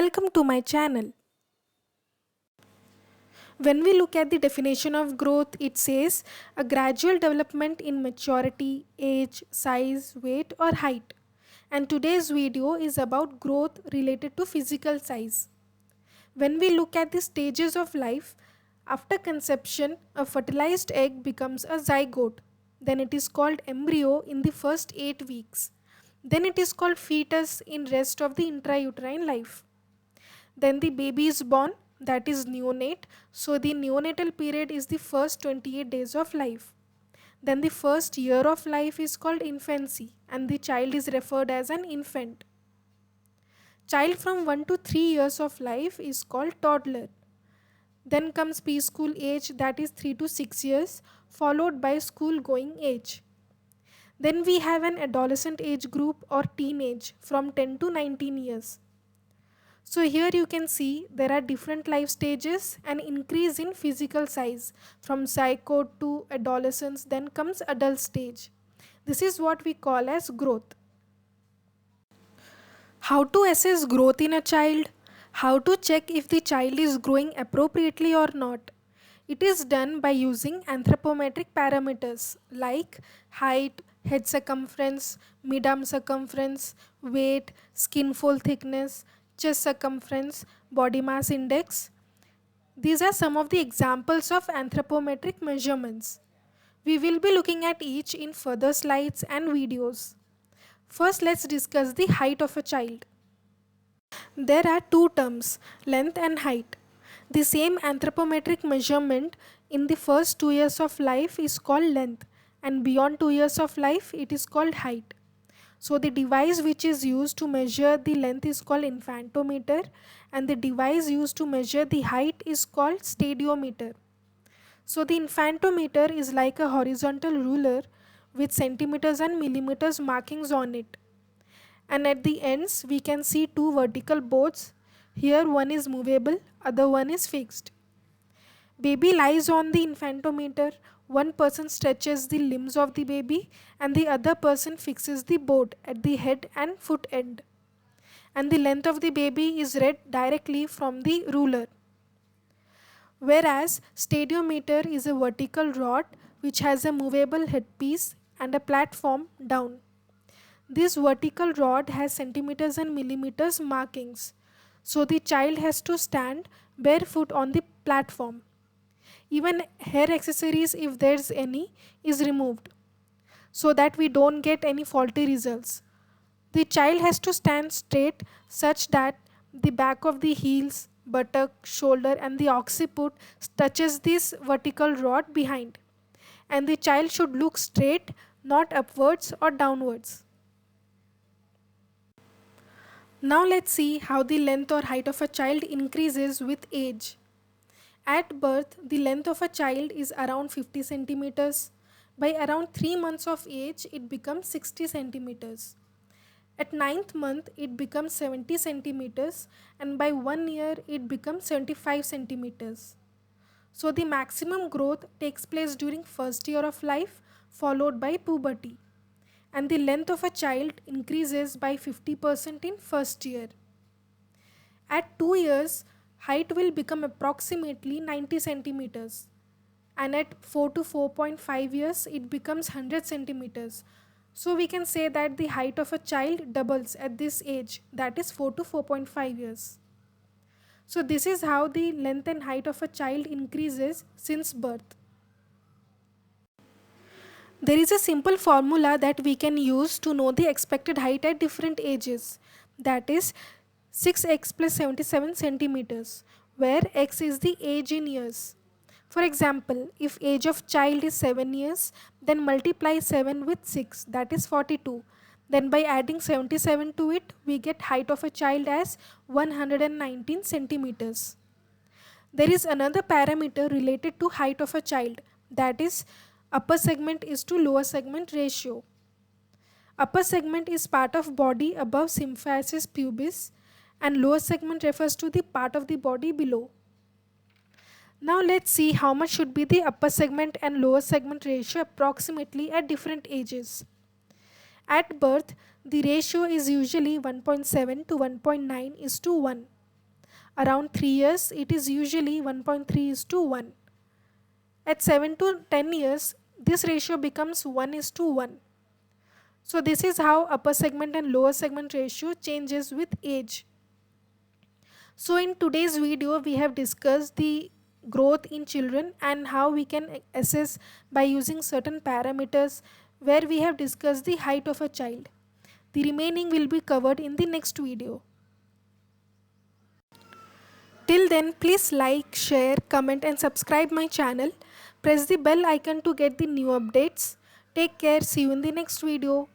Welcome to my channel. When we look at the definition of growth, it says a gradual development in maturity, age, size, weight, or height. And today's video is about growth related to physical size. When we look at the stages of life, after conception, a fertilized egg becomes a zygote. Then it is called embryo in the first 8 weeks. Then it is called fetus in rest of the intrauterine life. Then the baby is born, that is neonate. So the neonatal period is the first 28 days of life. Then the first year of life is called infancy and the child is referred as an infant. Child from 1 to 3 years of life is called toddler. Then comes preschool age, that is 3 to 6 years, followed by school going age. Then we have an adolescent age group or teenage from 10 to 19 years. So here you can see there are different life stages and increase in physical size from zygote to adolescence, then comes adult stage. This is what we call as growth. How to assess growth in a child? How to check if the child is growing appropriately or not? It is done by using anthropometric parameters like height, head circumference, mid-arm circumference, weight, skin fold thickness, chest circumference, body mass index. These are some of the examples of anthropometric measurements. We will be looking at each in further slides and videos. First, let's discuss the height of a child. There are two terms, length and height. The same anthropometric measurement in the first 2 years of life is called length, and beyond 2 years of life it is called height. So the device which is used to measure the length is called infantometer and the device used to measure the height is called stadiometer. So the infantometer is like a horizontal ruler with centimeters and millimeters markings on it. And at the ends we can see two vertical boards. Here one is movable, other one is fixed. Baby lies on the infantometer. One person stretches the limbs of the baby and the other person fixes the board at the head and foot end. And the length of the baby is read directly from the ruler. Whereas stadiometer is a vertical rod which has a movable headpiece and a platform down. This vertical rod has centimeters and millimeters markings. So the child has to stand barefoot on the platform. Even hair accessories, if there's any, is removed so that we don't get any faulty results. The child has to stand straight such that the back of the heels, buttock, shoulder and the occiput touches this vertical rod behind. And the child should look straight, not upwards or downwards. Now let's see how the length or height of a child increases with age. At birth, the length of a child is around 50 centimeters. By around 3 months of age, it becomes 60 centimeters. At 9th month, it becomes 70 centimeters and by 1 year, it becomes 75 centimeters. So the maximum growth takes place during first year of life followed by puberty. And the length of a child increases by 50% in first year. At 2 years, height will become approximately 90 centimeters and at 4 to 4.5 years it becomes 100 centimeters. So we can say that the height of a child doubles at this age, that is 4 to 4.5 years. So this is how the length and height of a child increases since birth. There is a simple formula that we can use to know the expected height at different ages, that is 6x plus 77 centimeters, where x is the age in years. For example, if age of child is 7 years, then multiply 7 with 6, that is 42. Then by adding 77 to it, we get height of a child as 119 centimeters. There is another parameter related to height of a child, that is upper segment is to lower segment ratio. Upper segment is part of body above symphysis pubis and lower segment refers to the part of the body below. Now let's see how much should be the upper segment and lower segment ratio approximately at different ages. At birth, the ratio is usually 1.7 to 1.9 is to 1. Around 3 years, it is usually 1.3 is to 1. At 7 to 10 years, this ratio becomes 1 is to 1. So this is how upper segment and lower segment ratio changes with age. So in today's video, we have discussed the growth in children and how we can assess by using certain parameters, where we have discussed the height of a child. The remaining will be covered in the next video. Till then, please like, share, comment and subscribe my channel. Press the bell icon to get the new updates. Take care. See you in the next video.